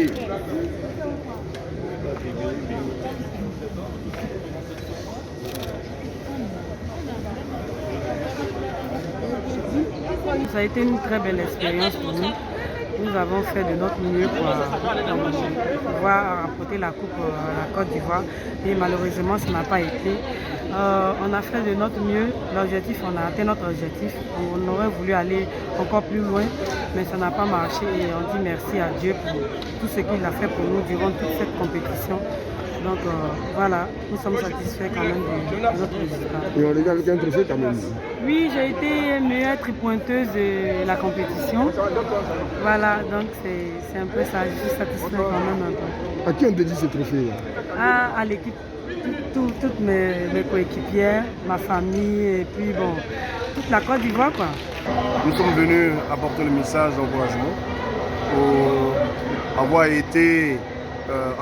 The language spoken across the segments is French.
été. Ça a été une très belle expérience pour nous. Nous avons fait de notre mieux pour pouvoir rapporter la coupe à la Côte d'Ivoire et malheureusement ça n'a pas été. On a fait de notre mieux, l'objectif, on a atteint notre objectif. On aurait voulu aller encore plus loin, mais ça n'a pas marché et on dit merci à Dieu pour tout ce qu'il a fait pour nous durant toute cette compétition. Donc voilà, nous sommes satisfaits quand même de notre résultat. Et on regarde avec un trophée quand même. Oui, j'ai été meilleure tripointeuse de la compétition. Voilà, donc c'est un peu ça, je suis satisfaite quand même un peu. À qui on dédie ce trophée-là? À l'équipe, toutes mes coéquipières, ma famille et puis bon, toute la Côte d'Ivoire quoi. Nous sommes venus apporter le message d'encouragement pour avoir été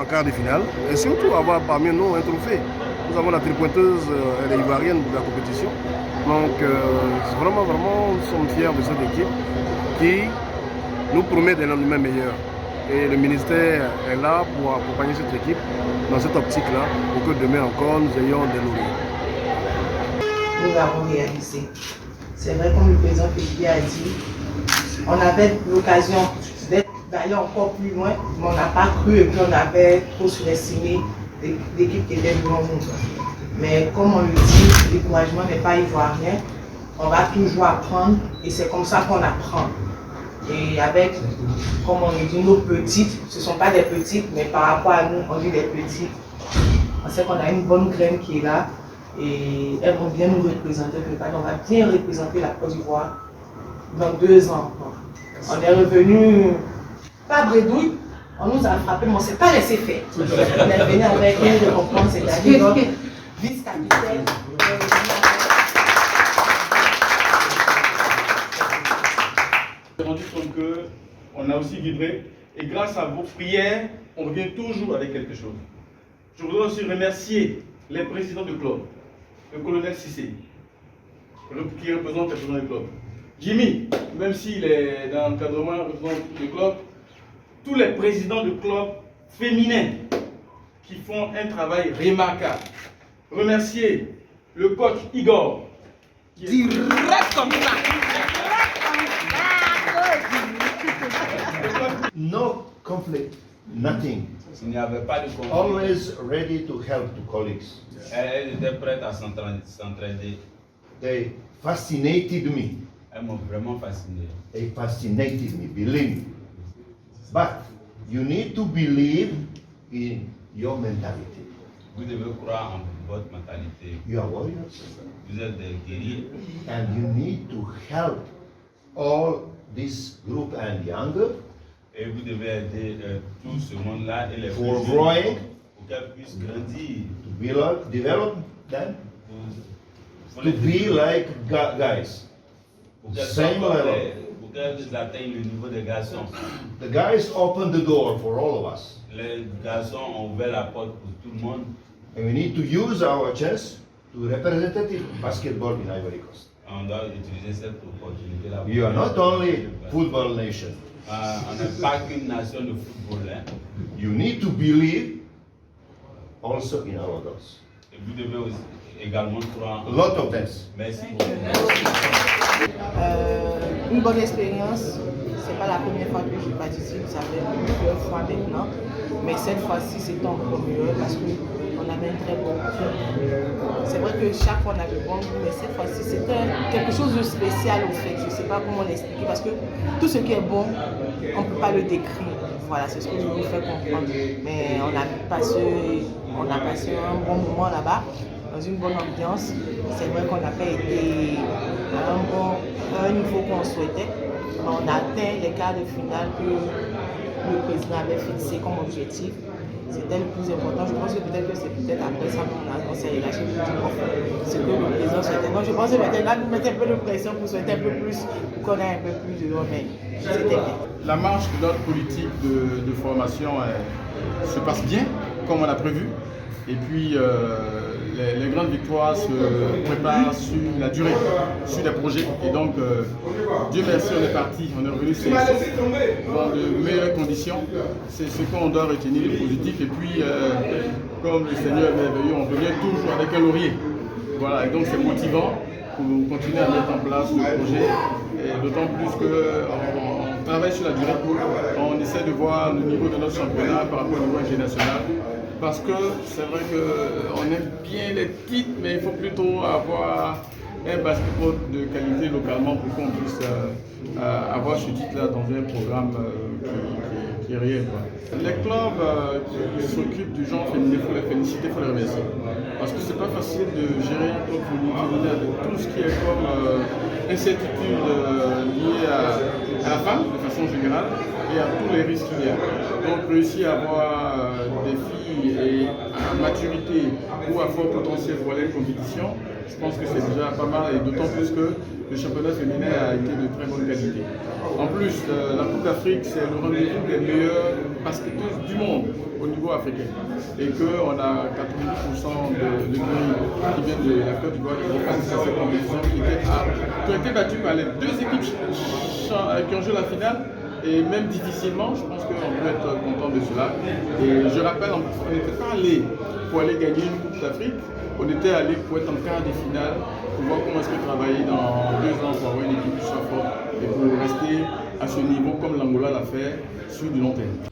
en quart de finale et surtout avoir parmi nous un trophée. Nous avons la tripointeuse, elle est ivoirienne de la compétition. Donc vraiment, nous sommes fiers de cette équipe qui nous promet des lendemains meilleurs. Et le ministère est là pour accompagner cette équipe dans cette optique-là pour que demain encore nous ayons des lauriers. Nous l'avons réalisé. C'est vrai, comme le président Félix a dit, on avait l'occasion d'aller encore plus loin, mais on n'a pas cru et puis on avait trop surestimé l'équipe qui était devant nous. Mais comme on le dit, le découragement n'est pas ivoirien, on va toujours apprendre et c'est comme ça qu'on apprend. Et avec, comme on le dit, nos petites, ce ne sont pas des petites, mais par rapport à nous, on dit des petites. On sait qu'on a une bonne graine qui est là et elles vont bien nous représenter. On va bien représenter la Côte d'Ivoire dans 2 ans. On est revenu, pas bredouille, on nous a frappé, mais on ne s'est pas laissé faire. On est venu avec une récompense, c'est-à-dire notre vice-capitaine. On s'est rendu compte qu'on a aussi vibré et grâce à vos prières, on revient toujours avec quelque chose. Je voudrais aussi remercier les présidents du club, le colonel Cissé, qui représente les présidents du club. Jimmy, même s'il est dans l'encadrement, représente le club, tous les présidents du club féminins qui font un travail remarquable. Remercier le coach Igor. Direct comme ça. No conflict, nothing. Il n'y avait pas de conflit. Always ready to help the colleagues. Elle était prête à s'entraider. They fascinated me. Elles m'ont vraiment fasciné. They fascinated me, believe me. But you need to believe in your mentality. Vous devez croire en votre mentalité. You are warriors. Vous êtes des guerriers. And you need to help all this group and younger Et vous devez aider tout ce monde-là et les for plus growing, jeunes pour qu'elles puissent grandir. to develop them, Pour to les be développer, like guys. pour qu'elles Same soient comme level. pour qu'elles atteignent le niveau des garçons. The guys open the door for all of us. Les garçons ont ouvert la porte pour tout le monde. And we need to use our chance to representative basketball in Ivory Coast. On doit utiliser cette opportunité-là. You are not only football nation. On n'est pas qu'une nation de football. Hein. You need to believe also in our gods. Et vous devez aussi également croire. A lot of this. Merci beaucoup. Une bonne expérience. C'est pas la première fois que je participe, ça fait plusieurs fois maintenant. Mais cette fois-ci, c'est encore mieux parce qu'on avait un très bon goût. C'est vrai que chaque fois on a de bons goûts, mais cette fois-ci, c'était quelque chose de spécial au fait. Je ne sais pas comment l'expliquer parce que tout ce qui est bon, on ne peut pas le décrire. Voilà, c'est ce que je vous fais comprendre. Mais on a passé un bon moment là-bas, dans une bonne ambiance. C'est vrai qu'on n'a pas été à un niveau qu'on souhaitait. On a atteint les quarts de finale que le président avait fixé comme objectif. C'était le plus important. Je pense que peut-être après ça on s'est relâché pour dire ce que le président souhaitait. Donc je pense que maintenant nous mettons un peu de pression pour souhaiter un peu plus, pour qu'on ait un peu plus de mais c'était bien. La marche de notre politique de formation se passe bien, comme on l'a prévu. Et puis, les grandes victoires se préparent sur la durée, sur des projets. Et donc, Dieu merci, on est parti, on est revenu dans de meilleures conditions. C'est ce qu'on doit retenir de positif. Et puis, comme le Seigneur est merveilleux, on revient toujours avec un laurier. Voilà, et donc c'est motivant pour continuer à mettre en place le projet. Et d'autant plus qu'on travaille sur la durée, on essaie de voir le niveau de notre championnat par rapport au niveau international. Parce que c'est vrai qu'on aime bien les titres, mais il faut plutôt avoir un basketball de qualité localement pour qu'on puisse avoir ce titre-là dans un programme qui est réel. Les clubs qui s'occupent du genre féminin, il faut les féliciter, il faut les remercier. Parce que c'est pas facile de gérer un club féminin avec tout ce qui est comme incertitude liée à la femme de façon générale et à tous les risques qu'il y a. Donc réussir à avoir des filles et à maturité ou à fort potentiel pour aller en compétition, je pense que c'est déjà pas mal, et d'autant plus que le championnat féminin a été de très bonne qualité. En plus, la Coupe d'Afrique, c'est le rendez-vous des meilleures basketteuses du monde au niveau africain. Et qu'on a 90% de filles qui viennent de la Côte d'Ivoire qui vont passer cette compétition, qui ont été battues par les deux équipes qui ont joué la finale. Et même difficilement, je pense qu'on peut être content de cela. Et je rappelle, on n'était pas allé pour aller gagner une Coupe d'Afrique, on était allé pour être en quart de finale, pour voir comment est-ce que travailler dans 2 ans pour avoir une équipe qui soit forte et pour rester à ce niveau comme l'Angola l'a fait sur du long terme.